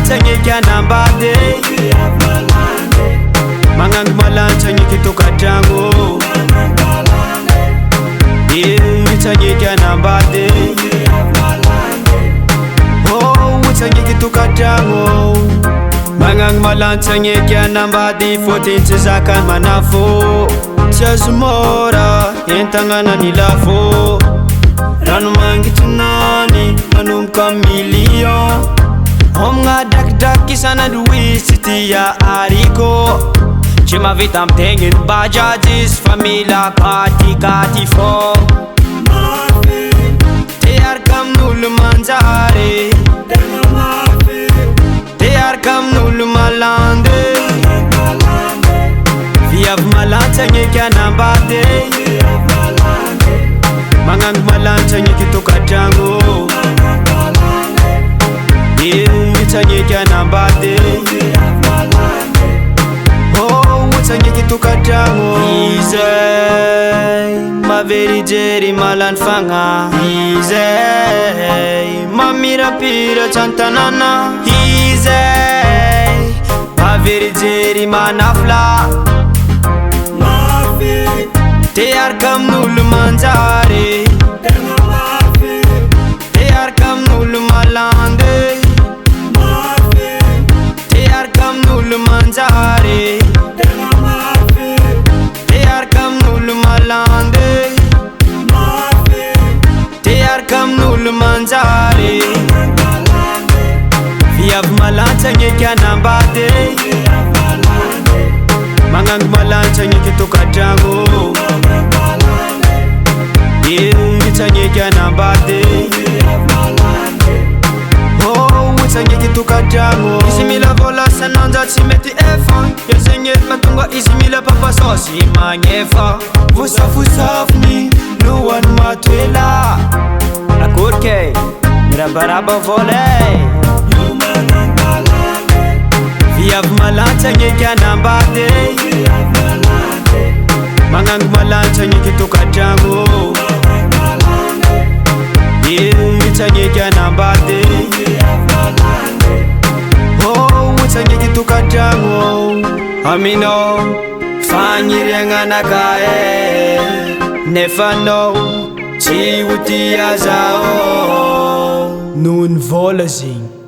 malatsagneky anambady magnango malantsagneky tokatragno tsagneky anambady tsagneky tokatragno magnagno malantsagneky anambady fôtiny tsy zakany manafô tsy azo môra entagnanany lafô rano mangitrinany manomboka million homagna drakidraky isanandro izy tsy tia harikô tsy mavita amitegniny bajajys fa mila katikaty fô tearaka amin'olo manjary tearaka amin'olo malandy viavy malantsagneky anambady magnango malantsagneky tokatragno tsagneky anambady tsagneky tokatragno izay maverijery malany fagna izay mamirapira tsantanana izay maverijery manafla tearaka amin'olo manjary tearaka amin'olo malandy tearaka amin'olo manjary tearaka amin'olo malandy tearaka amin'olo manjary viavy malantsagneky anambady magnango malantsagneky tokatragno tsagneky anambady tsagneky tokatragno izy mila vola sananja tsy mety efa io zegny mahatonga izy mila papasôsy magnefa vosafosafony lohany matoela akory kay mirabaraba vola viavy malantsagneky anambady magnango malantsagneky tokatragno tsagneky anambady tsagneky tokatragno aminao fagniriagnanaka nefa anao tsy ho tia zao noho ny vola zegny